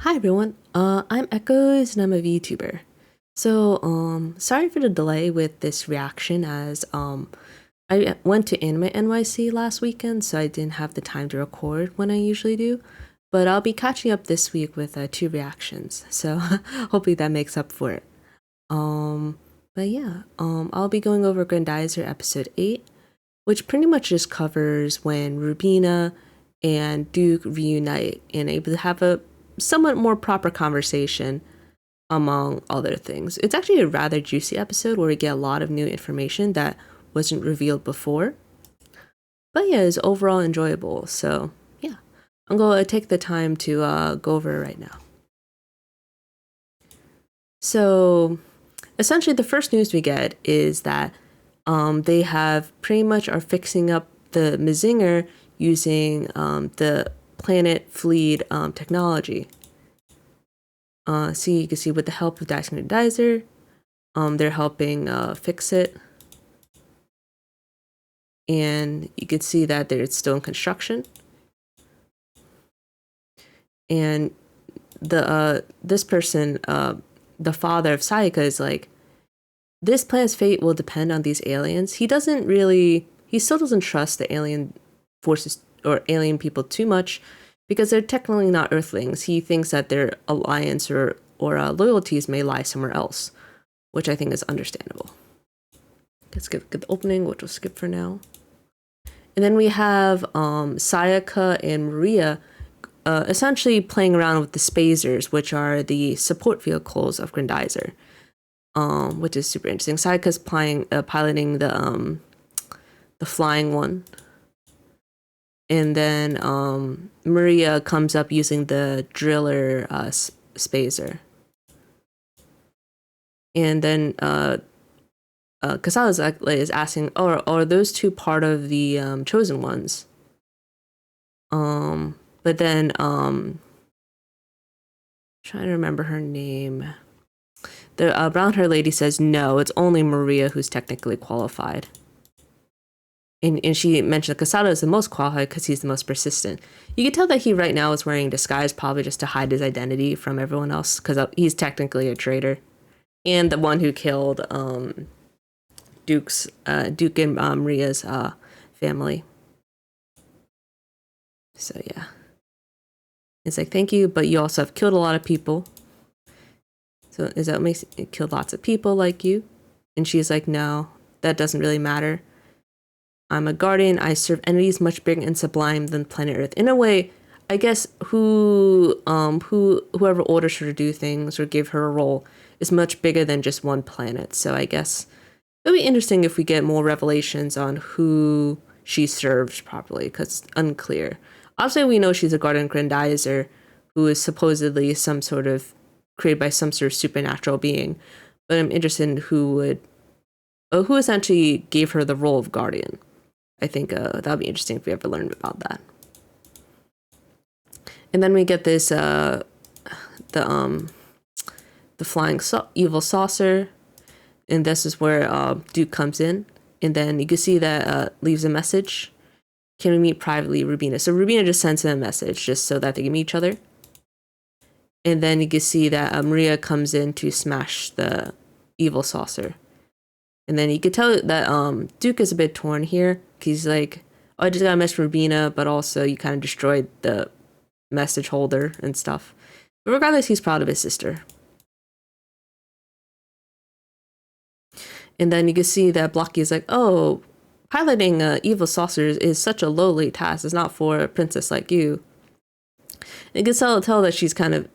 Hi everyone, I'm Echoes and I'm a VTuber. Sorry for the delay with this reaction as I went to Anime NYC last weekend, so I didn't have the time to record when I usually do. But I'll be catching up this week with two reactions, so hopefully that makes up for it. I'll be going over Grendizer episode 8, which pretty much just covers when Rubina and Duke reunite and able to have a somewhat more proper conversation, among other things. It's actually a rather juicy episode where we get a lot of new information that wasn't revealed before. But yeah, it's overall enjoyable. So yeah, I'm going to take the time to go over it right now. So essentially the first news we get is that they have pretty much are fixing up the Mazinger using the planet fleet technology. You can see with the help of Dash and Grendizer, they're helping fix it. And you can see that it's still in construction. And this person, the father of Sayaka, is like, this planet's fate will depend on these aliens. He still doesn't trust the alien forces or alien people too much because they're technically not Earthlings. He thinks that their alliance or loyalties may lie somewhere else, which I think is understandable. Let's get the opening, which we'll skip for now. And then we have Sayaka and Maria essentially playing around with the spacers, which are the support vehicles of Grendizer, which is super interesting. Sayaka's piloting the flying one. And then Maria comes up using the driller spacer. And then Kasala is asking, are those two part of the chosen ones? But then trying to remember her name. The brown-haired lady says no, it's only Maria who's technically qualified. And she mentioned that Kasada is the most qualified because he's the most persistent. You can tell that he right now is wearing disguise, probably just to hide his identity from everyone else, because he's technically a traitor. And the one who killed Duke and Maria's family. So yeah. It's like, thank you, but you also have killed a lot of people. So is that what makes it killed lots of people like you? And she's like, no, that doesn't really matter. I'm a guardian. I serve entities much bigger and sublime than planet Earth. In a way, I guess whoever orders her to do things or give her a role is much bigger than just one planet. So I guess it'll be interesting if we get more revelations on who she serves properly, because it's unclear. Obviously, we know she's a guardian Grendizer who is supposedly created by some sort of supernatural being. But I'm interested in who essentially gave her the role of guardian. I think that would be interesting if we ever learned about that. And then we get this the flying evil saucer, and this is where Duke comes in, and then you can see that leaves a message. Can we meet privately, Rubina? So Rubina just sends him a message just so that they can meet each other. And then you can see that Maria comes in to smash the evil saucer. And then you could tell that Duke is a bit torn here. He's like, oh, I just got a message from Rubina, but also you kind of destroyed the message holder and stuff. But regardless, he's proud of his sister. And then you can see that Blocky is like, oh, piloting evil saucers is such a lowly task. It's not for a princess like you. And you can tell that she's kind of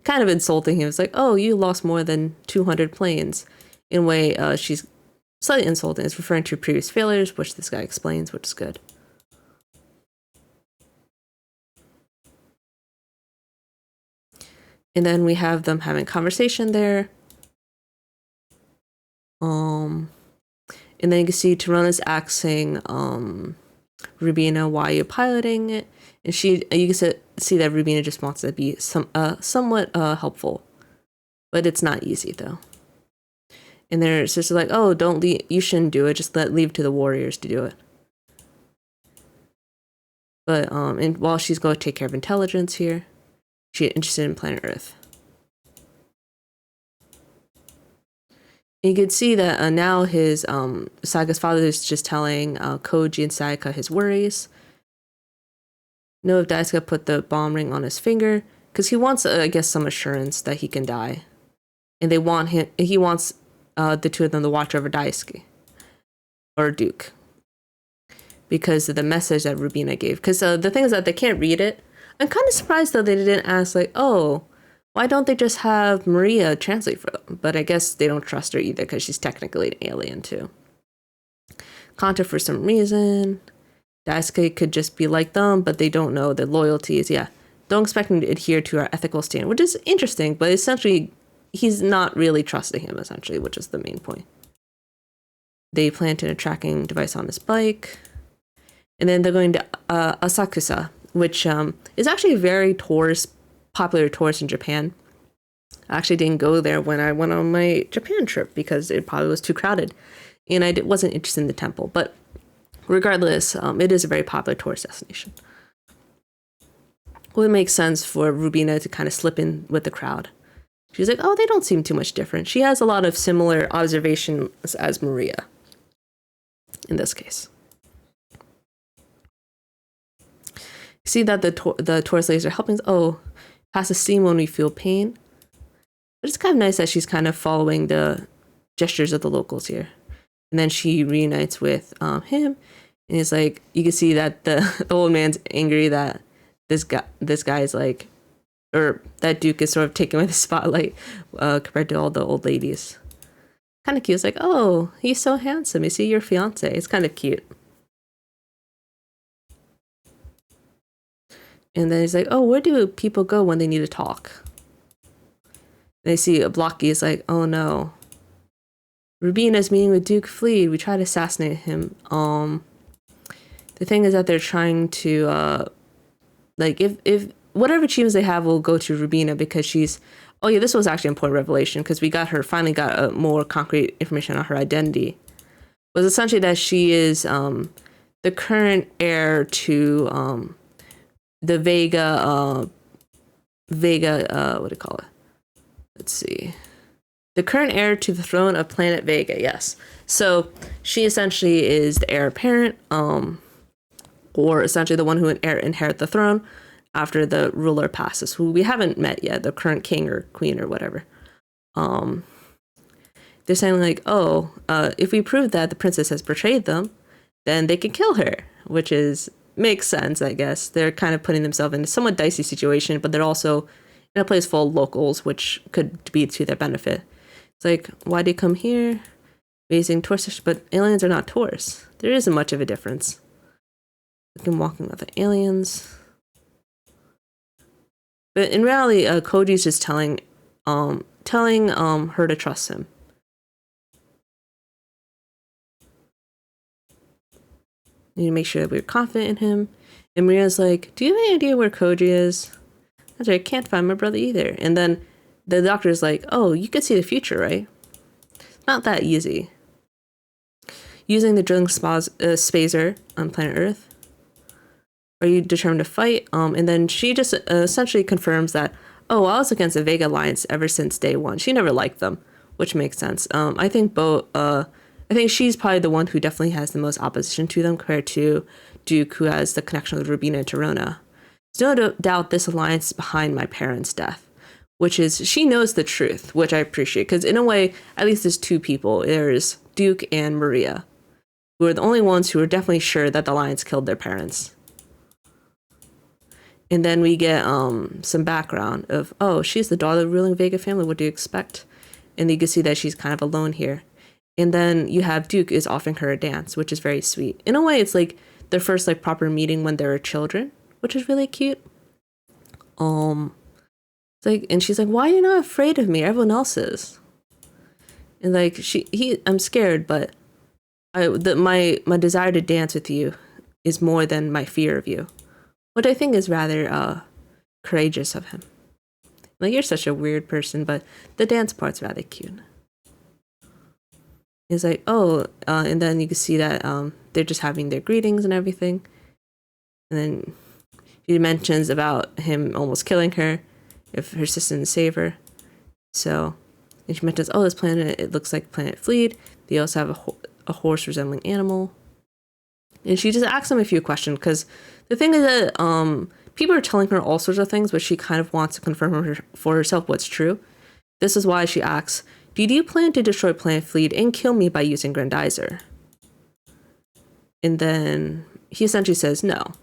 insulting him. It's like, oh, you lost more than 200 planes. In a way, she's slightly insulting. It's referring to previous failures, which this guy explains, which is good. And then we have them having conversation there. And then you can see Tirona's asking Rubina, why are you piloting it? And you can see that Rubina just wants to be somewhat helpful. But it's not easy, though. And their sister's like, oh, you shouldn't do it. Just leave to the warriors to do it. But and while she's going to take care of intelligence here, she's interested in planet Earth. And you could see that now his Sayaka's father is just telling Koji and Sayaka his worries. Know if Daisuke put the bomb ring on his finger, because he wants, I guess, some assurance that he can die, and he wants the two of them to watch over Daisuke or Duke, because of the message that Rubina gave. Because the thing is that they can't read it. I'm kind of surprised though they didn't ask, like, oh, why don't they just have Maria translate for them? But I guess they don't trust her either, because she's technically an alien too. Contact for some reason. Daisuke could just be like them, but they don't know the loyalties. Yeah, don't expect him to adhere to our ethical standard, which is interesting, but essentially he's not really trusting him, essentially, which is the main point. They planted a tracking device on his bike. And then they're going to Asakusa, which is actually a very popular tourist in Japan. I actually didn't go there when I went on my Japan trip because it probably was too crowded. And I wasn't interested in the temple. But regardless, it is a very popular tourist destination. Well, it makes sense for Rubina to kind of slip in with the crowd. She's like, oh, they don't seem too much different. She has a lot of similar observations as Maria in this case. See that the tourist ladies are helping. Oh, pass the steam when we feel pain. But it's kind of nice that she's kind of following the gestures of the locals here. And then she reunites with him, and he's like, you can see that the old man's angry that this guy is like, or that Duke is sort of taken with the spotlight compared to all the old ladies. Kind of cute. It's like, oh, he's so handsome. You see your fiance. It's kind of cute. And then he's like, oh, where do people go when they need to talk? And they see a Blocky is like, oh no. Rubina's meeting with Duke Fleed. We tried to assassinate him. The thing is that they're trying to, like, if whatever achievements they have will go to Rubina because she's, oh yeah, this was actually an important revelation because we finally got more concrete information on her identity. Was essentially that she is the current heir to the Vega, what do you call it? Let's see. The current heir to the throne of planet Vega, yes. So she essentially is the heir apparent, or essentially the one who inherit the throne after the ruler passes, who we haven't met yet, the current king or queen or whatever. They're saying like, oh, if we prove that the princess has betrayed them, then they can kill her, which makes sense, I guess. They're kind of putting themselves in a somewhat dicey situation, but they're also in a place full of locals, which could be to their benefit. It's like, why do you come here? Raising tourists, but aliens are not tourists. There isn't much of a difference. You can walk with the aliens. But in reality, Koji's just telling her to trust him. You need to make sure that we're confident in him. And Maria's like, do you have any idea where Koji is? That's right, I can't find my brother either. And then the doctor's like, oh, you could see the future, right? Not that easy. Using the drilling spacer on planet Earth. Are you determined to fight? And then she just essentially confirms that, oh, I was against the Vega Alliance ever since day one. She never liked them, which makes sense. I think she's probably the one who definitely has the most opposition to them compared to Duke, who has the connection with Rubina and Torona. There's no doubt this alliance is behind my parents' death, which is, she knows the truth, which I appreciate. Because in a way, at least there's two people. There's Duke and Maria, who are the only ones who are definitely sure that the alliance killed their parents. And then we get some background of, oh, she's the daughter of the ruling Vega family. What do you expect? And you can see that she's kind of alone here. And then you have Duke is offering her a dance, which is very sweet. In a way, it's like their first like proper meeting when they were children, which is really cute. It's like, and she's like, why are you not afraid of me? Everyone else is. And like I'm scared, but my desire to dance with you is more than my fear of you, which I think is rather courageous of him. Like, you're such a weird person, but the dance part's rather cute. It's like, oh, and then you can see that they're just having their greetings and everything. And then he mentions about him almost killing her. if her sister didn't save her. So, and she mentions, oh, this planet, it looks like planet Fleet. They also have a horse resembling animal. And she just asks him a few questions, because the thing is that people are telling her all sorts of things, but she kind of wants to confirm for herself what's true. This is why she asks, did you plan to destroy Planet Fleet and kill me by using Grendizer? And then he essentially says no.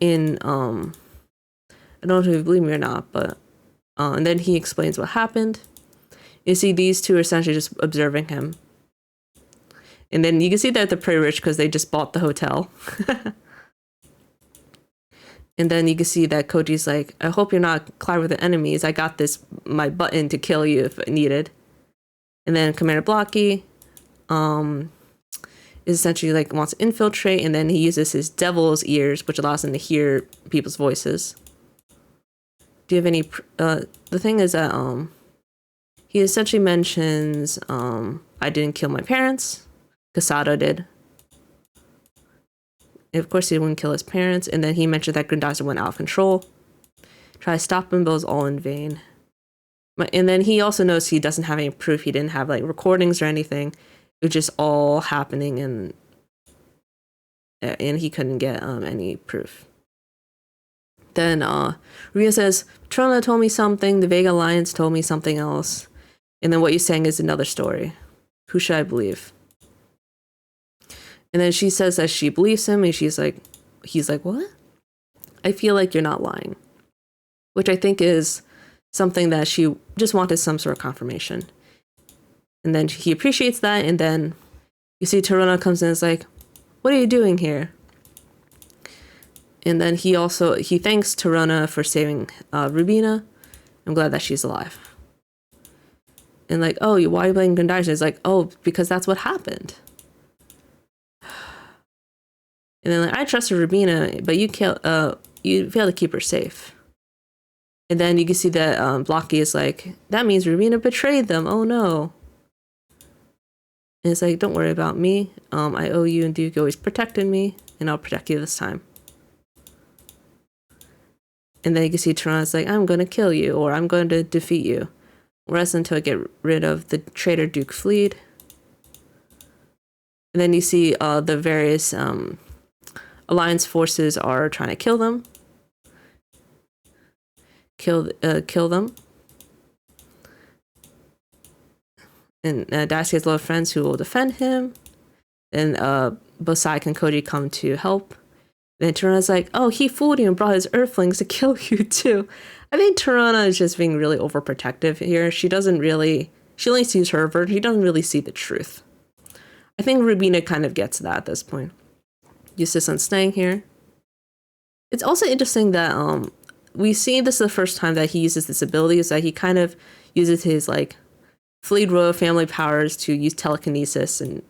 I don't know if you believe me or not, but and then he explains what happened. You see these two are essentially just observing him. And then you can see that they're pretty rich because they just bought the hotel. And then you can see that Koji's like, I hope you're not colliding with the enemies. I got my button to kill you if needed. And then Commander Blocky is essentially like wants to infiltrate, and then he uses his devil's ears, which allows him to hear people's voices. Do you have any... the thing is that he essentially mentions I didn't kill my parents. Casado did. Of course, he wouldn't kill his parents. And then he mentioned that Grendizer went out of control. Try to stop him, but it was all in vain. And then he also knows he doesn't have any proof. He didn't have like recordings or anything. It was just all happening, and he couldn't get any proof. Then Rubina says, Trona told me something. The Vega Alliance told me something else. And then what you're saying is another story. Who should I believe? And then she says that she believes him, and he's like, what? I feel like you're not lying. Which I think is something that she just wanted some sort of confirmation. And then he appreciates that, and then you see Torona comes in and is like, what are you doing here? And then he thanks Torona for saving Rubina. I'm glad that she's alive. And like, oh, why are you playing Grendizer? It's like, oh, because that's what happened. And then like, I trusted Rubina, but you failed to keep her safe. And then you can see that Blocky is like, that means Rubina betrayed them. Oh no. And it's like, don't worry about me. I owe you, and Duke always protected me, and I'll protect you this time. And then you can see Toronto's like, I'm going to kill you, or I'm going to defeat you. Rest until I get rid of the traitor Duke Fleet. And then you see the various Alliance forces are trying to kill them. Kill them. And Daisuke has a lot of friends who will defend him. And both Sayaka and Koji come to help. Then Torana's like, oh, he fooled you and brought his earthlings to kill you too. I think Torana is just being really overprotective here. She only sees her version. She doesn't really see the truth. I think Rubina kind of gets that at this point. Eustace on staying here. It's also interesting that we see this the first time that he uses this ability, is that he kind of uses his like Fleet royal family powers to use telekinesis and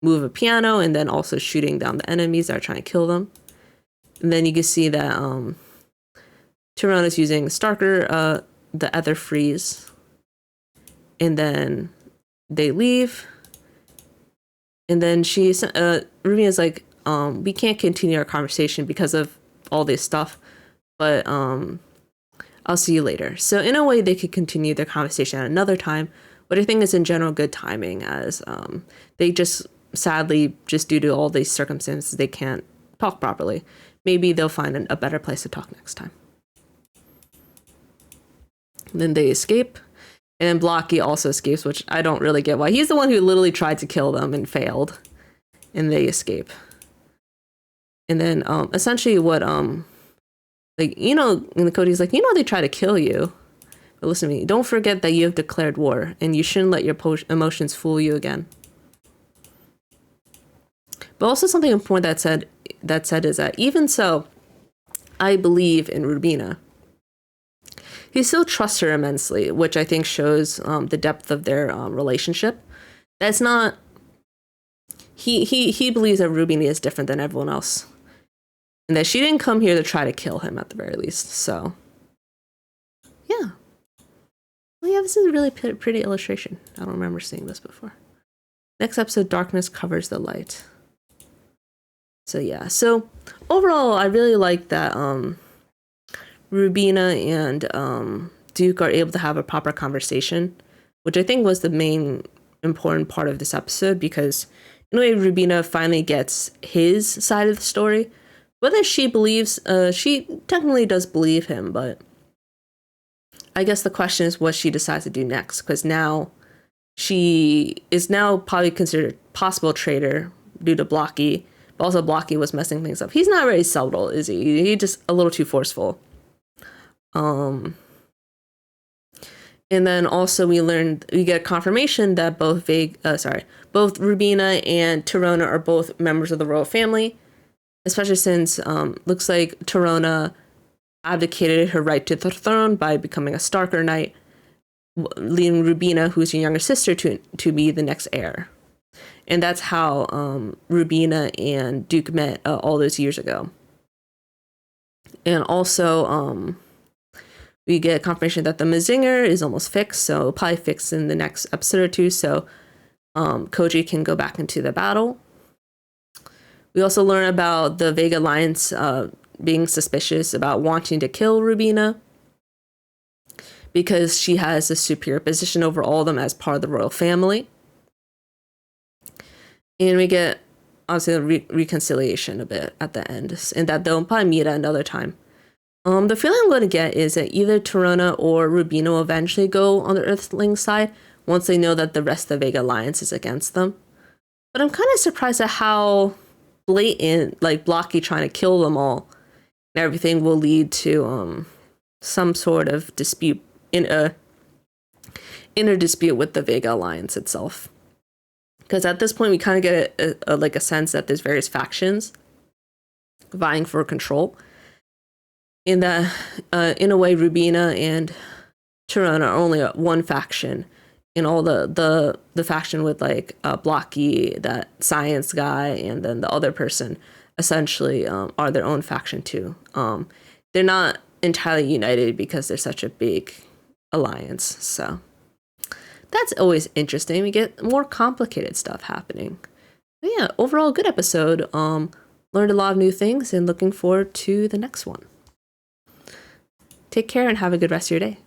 move a piano, and then also shooting down the enemies that are trying to kill them. And then you can see that Tyrone is using Starker, the Ether Freeze. And then they leave. And then Rubina's like, we can't continue our conversation because of all this stuff, but I'll see you later. So in a way, they could continue their conversation at another time, but I think it's in general good timing, as they just sadly, just due to all these circumstances, they can't talk properly. Maybe they'll find a better place to talk next time. And then they escape, and then Blocky also escapes, which I don't really get why. He's the one who literally tried to kill them and failed, and they escape. And then essentially what like, you know, and Cody's like, you know, they try to kill you, but listen to me, don't forget that you have declared war, and you shouldn't let your emotions fool you again. But also something important that said is that even so, I believe in Rubina. He still trusts her immensely, which I think shows the depth of their relationship. That's not... He believes that Rubina is different than everyone else. And that she didn't come here to try to kill him at the very least, so... Yeah. Well, yeah, this is a really pretty illustration. I don't remember seeing this before. Next episode, Darkness Covers the Light. So yeah, so overall, I really like that Rubina and Duke are able to have a proper conversation, which I think was the main important part of this episode, because in a way Rubina finally gets his side of the story. Whether she believes, she technically does believe him, but I guess the question is what she decides to do next, because now she is now probably considered possible traitor due to Blocky, but also Blocky was messing things up. He's not very subtle, is he? He's just a little too forceful. And then also we get confirmation that both Rubina and Torona are both members of the royal family, especially since looks like Torona abdicated her right to the throne by becoming a Starker Knight, leaving Rubina, who's your younger sister, to be the next heir. And that's how Rubina and Duke met all those years ago. And also, we get confirmation that the Mazinger is almost fixed, so it'll probably fix in the next episode or two, so Koji can go back into the battle. We also learn about the Vega Alliance being suspicious about wanting to kill Rubina because she has a superior position over all of them as part of the royal family. And we get, obviously, the reconciliation a bit at the end, and that they'll probably meet at another time. The feeling I'm going to get is that either Torona or Rubina will eventually go on the Earthling side once they know that the rest of the Vega Alliance is against them. But I'm kind of surprised at how blatant, like, Blocky trying to kill them all and everything will lead to some sort of dispute, inner dispute with the Vega Alliance itself. Because at this point, we kind of get a sense that there's various factions vying for control. In that, in a way, Rubina and Torona are only one faction. In all the faction with like Blocky, that science guy, and then the other person, essentially are their own faction too. They're not entirely united because they're such a big alliance. So that's always interesting. We get more complicated stuff happening. But yeah, overall good episode. Learned a lot of new things and looking forward to the next one. Take care and have a good rest of your day.